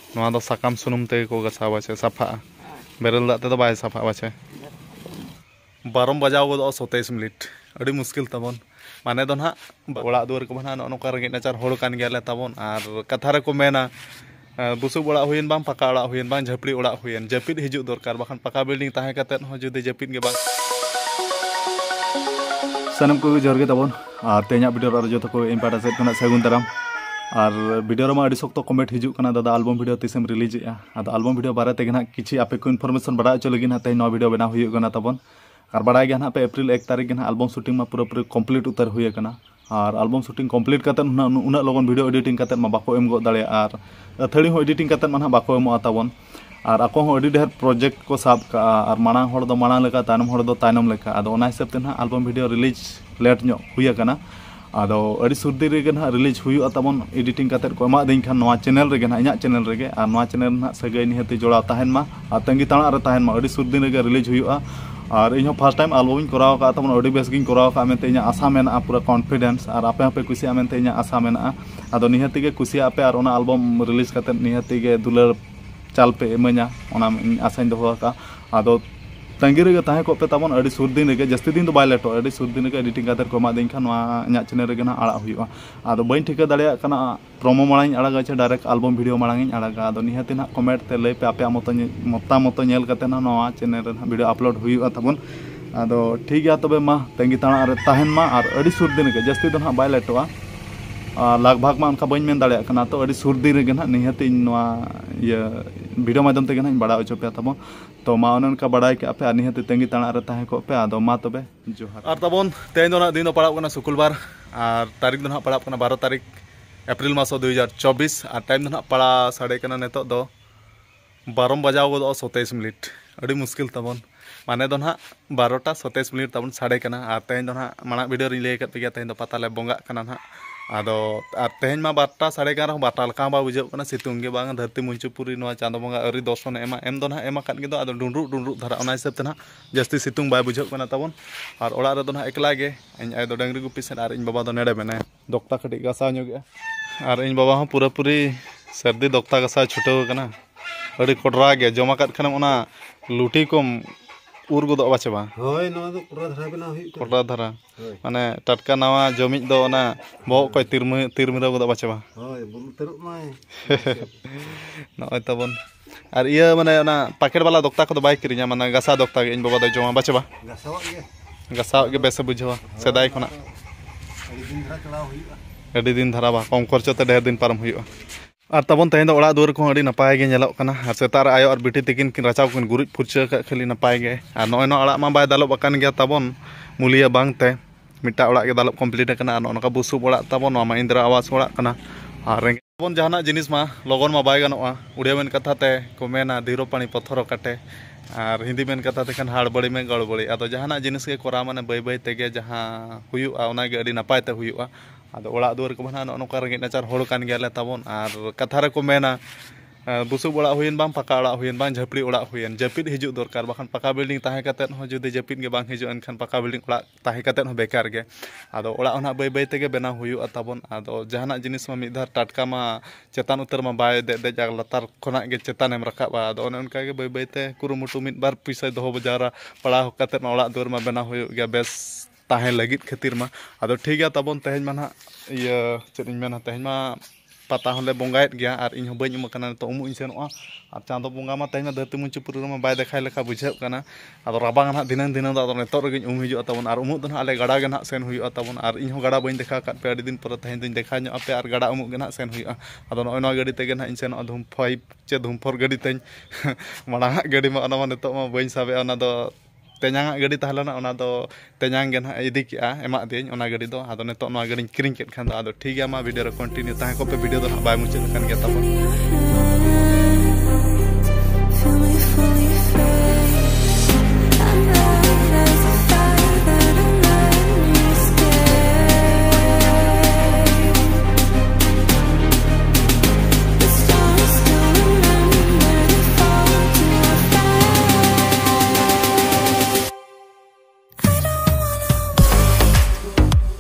नवा दो साकाम सुनुम ते को गसा बाचे साफा बेरल दाते तो बाय साफा बाचे 12 बजाव गो 27 मिनिट अड़ी मुश्किल तबन माने दो ना ओड़ा दुआर को बना नोका रगे नाचार होड़ कान गेले तबन आर कथा रे को मेना बुसुब ओड़ा हुयन बांग पका ओड़ा हुयन बांग झपड़ी ओड़ा हुयन जपिद हिजु दरकार बाखान पका बिल्डिंग ताहे कतेन हो जुदि जपिद गे बांग सनम को जरगे तबन आर ते냐 वीडियो रो जतो को इन पाटा सेट कना सगुन तराम और वीडियो रमा अड़ी सख्त कमेंट हिजु कना दादा एल्बम वीडियो तिसम रिलीज ए आदा एल्बम वीडियो बारे ते गना किछि आपे को इनफॉरमेशन बड़ा चो लगी ना ते नवा वीडियो बना हुई गना तबन और बड़ा गया ना पे अप्रैल 1 तारीख गना एल्बम शूटिंग मा पूरा कंप्लीट उतर हुई गना और एल्बम शूटिंग कंप्लीट करते उना लगन वीडियो एडिटिंग करते मा बाको एम गो दाड़े और अथड़ी हो एडिटिंग करते मा बाको एमो तबन और आको हो अड़ी ढेर प्रोजेक्ट को साब का और मांग हड़ दो मांग लेका तायनम हड़ दो तायनम लेका आदो ओना हिसाब ते ना एल्बम वीडियो रिलीज लेट नो हुई गना आदो अड़ी सुरदी रेगे ना रिलीज हुई तबन एडिटिंग करते को एमा दिन खान नवा चैनल रेगे ना इना चैनल रेगे और नवा चैनल ना सगै निहति जोड़ा तहन मा और तंगी ताणा रे तहन मा अड़ी सुरदी रेगे रिलीज हुई और इन फर्स्ट टाइम एल्बम कराव का तब अड़ी बेस गिन कराव का मेनते इना आशा मेना पूरा कॉन्फिडेंस और आपे आपे कुसिया मेनते इना आशा मेना आदो निहति गे कुसिया आपे और ओना एल्बम रिलीज करते निहति गे दुलर चाल पे एमना ओना आशाइन दोहो का आदो तंगी रेगे ताहे को पे तबन अड़ी सुर दिन रेगे जस्ती दिन तो बाय लेटो अड़ी सुर दिन रेगे एडिटिंग करते को मा दिन खान नवा इना चैनल रेगे ना आड़ा हुआ आदो बइन ठिका दाड़िया कना प्रोमो मांग आड़ागा चे डायरेक्ट एल्बम वीडियो मांग आड़ागा आदो निहति ना कमेंट ते लई पे आपे मतो नेल करते ना नवा चैनल रे वीडियो अपलोड हुआ तबन आदो ठीक गया तबे मा तंगी ताणा रे तहन मा और अड़ी सुर दिन रेगे जस्ती दो ना बाय लेटोआ लगभग मा उनका बइन मेन दाड़िया कना तो अड़ी सुर दिन रेगे ना निहति नवा ये वीडियो माध्यम ते ना बड़ा अचो पे तबन तो मा उनका बड़ा के आपे निहति तंगी ताणा रे ताहे को पे आदो मा तबे जोहार और तबन तेन दो ना दिन पड़ा कना शुक्रवार और तारीख दो ना पड़ा कना 12 तारीख अप्रैल मास 2024 और टाइम दो ना पड़ा साढ़े कना नेतो दो 12 बजाव गो 27 मिनिट अड़ी मुश्किल तबन माने दो ना 12टा 27 मिनिट तबन साढ़े कना और तेन दो ना माना वीडियो रिले कत पे तेन दो पताले बोंगा कना ना आदो तेहन मा 12टा साढ़े गान बाटा लका बा बुझे कना सितुंग गे बांग धरती मुंचुपुरी नवा चांदो बोंगा अरी दर्शन एम दो ना एमा काट गे दो आदो डुंडरू धरा ओना हिसाब ते ना जस्ती सितुंग बाय बुझे कना तबन और ओड़ा रे दो ना एकला गे इन आय दो डंगरी गुपी सेन और इन बाबा दो नेड़े मेने दोक्ता खटी गसा ᱧᱚᱜ गे और इन बाबा पूरा पूरी सर्दी दोक्ता गसा छुटाव कना अड़ी कोडरा गे जमा काट खनम ओना लुटी कोम उर गोद बाचे बा होय नवा दो कोडरा धरा बना हुई कोडरा धरा माने टटका नवा जमिज दो ना बो कोय तिरमिरा गोद बाचे बा होय बुल तेरुक माय नय तबन और इया माने ना पैकेट वाला दोक्ता को बाय किरिया माने गसा दोक्ता गे इन बाबा दो जमा बाचे बा गसाव गे बेसे बुझवा सेदाय खना अड़ी दिन धरा बा कम खर्च ते ढेर दिन पारम हुई और तबन तेन ओड़ा दुआर को अड़ी नपाय गे नेलोक कना और सेतार आयो और बिटी तकिन किन राचाव किन गुरिज फुरचा का खाली नपाय गे और नय न ओड़ा मा बाय दालोब अकान गया तबन मुलिया बांग ते मिटा ओड़ा गे दालोब कंप्लीट कना नका बुसुब ओड़ा तबन मा इंदिरा आवास ओड़ा कना और तबन जहाना जिनिस मा लगन मा बाय गानोआ उड़िया मेन कथा ते को मेना धीरो पानी पत्थर काटे और हिंदी मेन कथा ते खान हाड़बड़ी में गड़बड़ी आदो जहाना जिनिस के कोरा माने बाय बाय तेगे जहां हुयुआ ओना गे अड़ी नपाय ते हुयुआ आदो ओड़ा दुआर को बना नोका रगे नाचार होड़ कान गेले तबन और कथा रे को मेना बुसुब ओड़ा हुयन बांग पका ओड़ा हुयन बांग झपड़ी ओड़ा हुयन जपिद हिजु दरकार बाखान पका बिल्डिंग ताहे कतेन हो जुदि जपिद गे बांग हिजु एनखान पका बिल्डिंग ओड़ा ताहे कतेन हो बेकार गे आदो ओड़ा ओना बाय बाय तेगे बेना हुयुआ तबन आदो जहाना जिनिस मा मिधार टाटका मा चेतान उतर मा बाय दे जाग लतार खना गे चेतान एम रखा बा आदो उनका गे बाय बाय ते कुरुमुटु मिद बार पैसा दोहो बजारा पड़ा कतेन ओड़ा दुआर मा बेना हुयु गे बेस ताहे लगित खातिर मा आदो ठीक गया तबन तेहन मा ना इया चेद इन मेना तेहन मा पता हले बोंगायत गया और इन बई उमकना तो उमु इन सेनोआ और चांदो बोंगा मा तेहन धरती मुंचुपुरी मा बाय देखाय लेखा बुझे कना आदो राबांग ना दिनन दिनन दो नेतो रगे उम हिजु तबन और उमु दो आले गाड़ा गे ना सेन हुई तबन और इन गड़ा बई देखा काट पे अड़ी दिन पर तेहन दिन देखा ᱧᱚᱜ पे और गाड़ा उमु गे ना सेन हुई आदो नय नय गाड़ी तेगे ना इन सेन धूम 5 चे धूम 4 गाड़ी तेन माड़ा गाड़ी मा ओना मा नेतो मा बई साबे ओना दो तेजांगा गाड़ी तहलना ओना दो तेजांग गे ना इदी किया एमा देन ओना गाड़ी दो आदो नेतो नवा गाड़ी किरिंग केट खान दो आदो ठीक गया मा वीडियो रे कंटिन्यू ताहे को पे वीडियो दो बाय मुचे कान गया तबन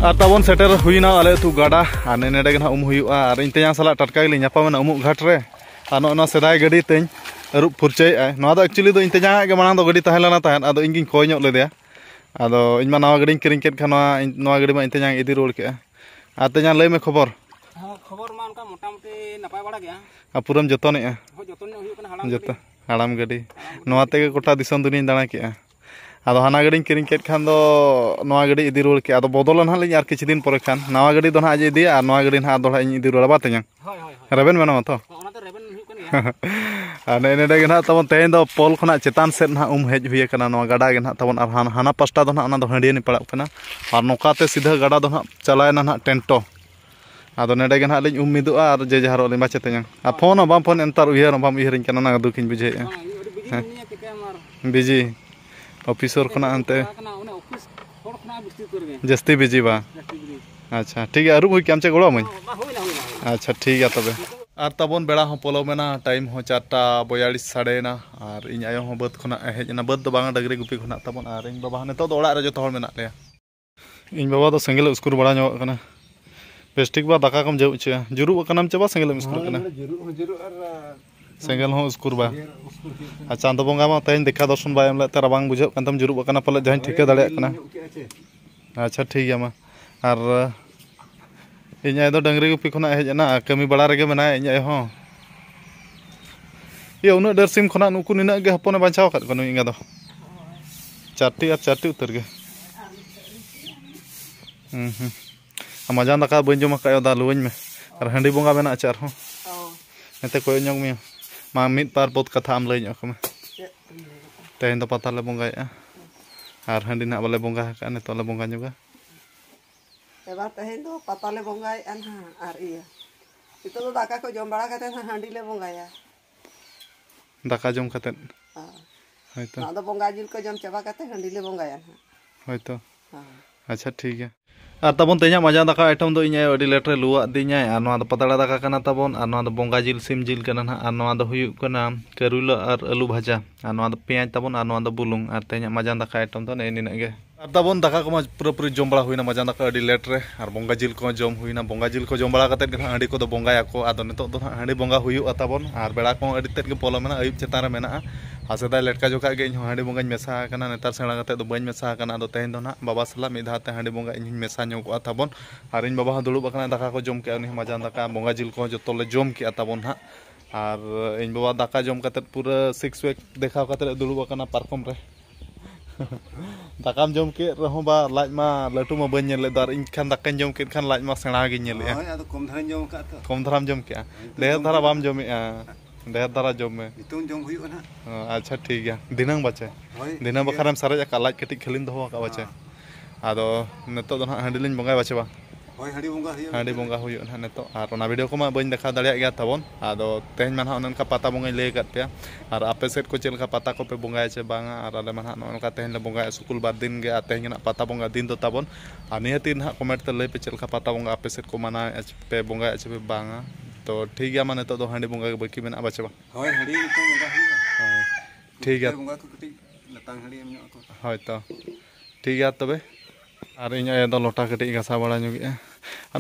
और तबन सेटर हुईना आले तू गाड़ा और नेडे उम हुआ और इन तेजा साला टटका गे नापामेना उमुक घाट रे नो सेदाय गाड़ी तीन अरुप फुरचय एक्चुअली इन तेजा के मांग गाड़ी तहलना तहन आदो इन कोय ᱧᱚᱜ लेदया आदो इन मा नवा गाड़ी किरिंग केट खान नवा गाड़ी मा इन तेजा इदी रोड के आ तेजा लय में खबर खबर मा उनका मोटामुटी नपाय बड़ा गया पुरम जतने हो जतन हुई कना जतो हाड़ाम गाड़ी नवा तेगे कोटा दिसम दुनिया दाणा के आदो हाना गाड़ी किरिंग केट खान दो नवा गाड़ी इदी रोड के आदो बदल ना लिंग आर किछि दिन पर खान नवा गाड़ी दो ना इदी आ नवा गाड़ी ना दोड़ा इन इदी रोड बा तेजा रेबेन मेना तो नेडे ना तब तेन दो पोल खना चेतान से ना हेज हुई ना गाड़ा के ना तब हाना पास्टा दो ना हंडिया पड़ा और नौकाते सीधा गाड़ा दो ना चलाना ना टेंटो आदो नेडे के ना लिंग उम्मीदों और जे जहारो लिंग बाचे तेजा आ फोन बम फोन एंतर उहर बम उहरिंग कना ना दुखिन बुझे बिजी ऑफिसर खना अंते जस्ती बिजी बा अच्छा ठीक है अरुब हुई के आमचे गोड़ो मई अच्छा ठीक है तबे और तबन बेड़ा हो पलो मेना टाइम हो 4:42 साड़ेना और इन आयो हो बद खना हेजना बद दो बांगा डगरी गुपी खना तबन और इन बाबा ने तो ओड़ा रे जो मेना ले इन बाबा तो सेंगल स्कूल बड़ा नो कना बेस्टिक बा दाका कम जउ चे जुरु कनाम चबा सेंगल स्कूल कना जुरु और सेंगल हो स्कूल बा आ चांद बोंगा मा तेन देखा दर्शन बायम ले तारा बांग बुझो कन तम जुरु कना पले जहां ठिका दाड़े कना अच्छा ठीक है मा और इन आय दो डंगरी गुपी खना हेजना कमी बड़ा रे मेना इन आय हो ये उन डर सिम खना नुकु निना गे हपने बांचाव खत कनु इंगा दो चारटी उतर गे मजान दाका बन जमा का दा लुवኝ में और हंडी बोंगा मेना चार हो नेते कोय ñong mi मा मिट पार बहुत कथा आम लय ñok में तेन दो पता ले बोंगाया और हंडी ना बले बोंगा का ने तो ले बोंगा ñoga एबार तहेन दो पता ले बोंगाय अनहा आर इया इतो दो दाका को जम बड़ा कते हांडी ले बोंगाया दाका जम कते हयतो ना दो बोंगा जिल को जम चबा कते हांडी ले बोंगाया हयतो अच्छा ठीक है और तबन तेजा मजा दाका आइटम दो इन अडी लेट रे लुआ दिኛ और नवा दो पतड़ा दाका कना तबन और नवा दो बोंगा जिल सिम जिल कना ना और नवा दो हुयु कना करुला और आलू भाजा और नवा दो पेंयाज तबन और नवा दो बुलुंग और तेजा मजा दाका आइटम दो ने निना गे और तबन दाका को पूरा जम बड़ा हुईना मजा दाका अडी लेट रे और बोंगा जिल को जम हुईना बोंगा जिल को जम बड़ा कते हांडी को दो बोंगाया को आदो नितो दो हांडी बोंगा हुयु तबन और बेड़ा को अडी तेत के पोलो मेना अयुब चेतान रे मेना आसेदा लेटका जोखा गे इन हांडी बोंगा मेसा कना नेतार सेणा कते दो बइन मेसा कना दो तेन दो ना बाबा सला मिद हाते हांडी बोंगा इन मेसा ᱧᱚᱜ को तबन और इन बाबा दुड़ुब कना दाका को जम के उनी मजा दाका बोंगा जिल को जतो ले जम के तबन हा और इन बाबा दाका जम कते पूरा 6 वेक देखा कते दुड़ुब कना पारकम रे दाकाम जम के रहो बा लाज मा लटू मा बन नेले दार इन खान दाका जम के खान लाज मा सेणा गे नेले आदो कम धरम जम का तो कम धरम जम के देह धारा बाम जमे देह धारा जम में इतुन जम हुई ना अच्छा ठीक है दिनंग बचे दिनंग बखारम सारे का लाज कटी खलिन दो का बचे आदो नेतो दो हांडी लिन बंगाय बचे बा हांडी बोंगा हुई ना नेतो और ना वीडियो को मा बन देखा दाड़िया गया तबन आदो तेहन मान उनका पता बोंगा ले गत पे और आपे सेट को चेल का पता को पे बोंगाय चे बांगा और आले मान उनका तेहन ले बोंगाय स्कूल बाद दिन गे तेहन ना पता बोंगा दिन दो तबन और नियति ना कमेंट ते ले पे चेल का पता बोंगा आपे सेट को माना पे बोंगाय चे पे बांगा तो ठीक है माने तो हांडी बोंगा के बाकी मेना बचे बा होय हांडी तो बोंगा हुई ठीक है बोंगा को कटी लतांग हांडी एम नो को होय तो ठीक है तबे और इन दो लोटा कटी गसा बड़ा ᱧᱚᱜ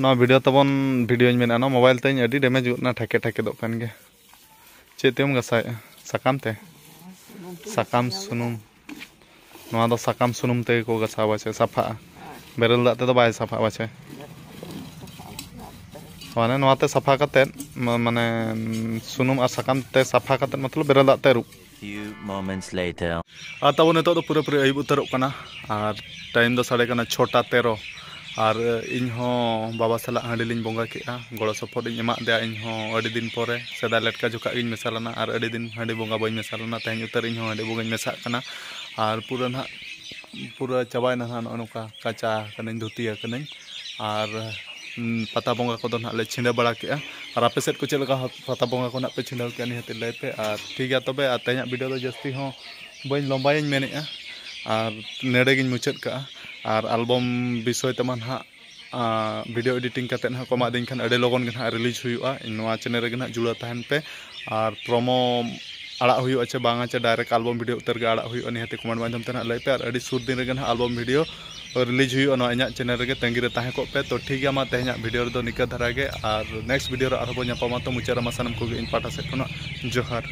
ᱱᱚᱣᱟ ᱵᱷᱤᱰᱤᱭᱳ ᱛᱟᱵᱚᱱ ᱵᱷᱤᱰᱤᱭᱳᱧ ᱢᱮᱱᱟ ᱱᱚᱣᱟ ᱢᱳᱵᱟᱭᱤᱞ ᱛᱮᱧ ᱟᱹᱰᱤ ᱰᱮᱢᱮᱡ ᱜᱚᱫ ᱴᱷᱮᱠᱮ ᱴᱷᱮᱠᱮ ᱫᱚᱜ ᱠᱟᱱ ᱜᱮ ᱪᱮᱫ ᱛᱮᱢ ᱜᱟᱥᱟᱭᱮᱜᱼᱟ ᱥᱟᱠᱟᱢ ᱛᱮ ᱥᱟᱠᱟᱢ ᱥᱩᱱᱩᱢ ᱱᱚᱣᱟ ᱫᱚ ᱥᱟᱠᱟᱢ ᱥᱩᱱᱩᱢ ᱛᱮᱜᱮ ᱠᱚ ᱜᱟᱥᱟᱣ ᱵᱟᱪᱮ ᱥᱟᱯᱷᱟᱜᱼᱟ ᱵᱮᱨᱮᱞ ᱫᱟᱜ ᱛᱮᱫᱚ ᱵᱟᱭ ᱥᱟᱯᱷᱟᱜᱼᱟ ᱵᱟᱪᱮ माने नवाते सफा कते माने सुनुम और साकाम ते सफा कते मतलब बेरल दाग ते रुप few moments later और तब नितो तो पूरे अयुब उतरोग कना और टाइम दो साढ़े कना 6:13 और इन हो बाबा सला हांडी लिंग बोंगा केआ गड़ो सपोर्ट इन एमा दे इन हो अडी दिन परे सेदा लेटका जोका इन मेसालना और अडी दिन हांडी बोंगा बई मेसालना तेन उतर इन हो हांडी बोंगा मेसा कना और पूरा ना पूरा चबायना ना नोका काचा कने धुतिया कने और पता बोंगा को ना ले छिंडा बड़ा के और आपे सेट को चलका पता बोंगा को ना पे छिंडा के निहते ले पे और ठीक है तबे तेना वीडियो दो जस्ती हो बई लंबायिन मेनेआ और नेड़े गिन मुचाद का और एल्बम विषय तमान हा वीडियो एडिटिंग करते ना को मादिन खान अडे लगन गना रिलीज हुआ नवा चैनल रे गना जुड़ा तहन पे और प्रोमो आड़ा हुई चे बांगा चे डायरेक्ट एल्बम वीडियो उतर के आड़ा हुई निहाते कमेंट माध्यम ते लई पे और अड़ी सुर दिन रे एल्बम वीडियो रिलीज हुई इन चैनल रे तंगी रे ताहे को पे। तो ठीक है मा तेहना वीडियो रे निका धारा गे और नेक्स्ट वीडियो रे आरो बो ᱧᱟᱯᱟᱢᱟ। तो मुचारा मा सानम को इन पाटा से जोहार।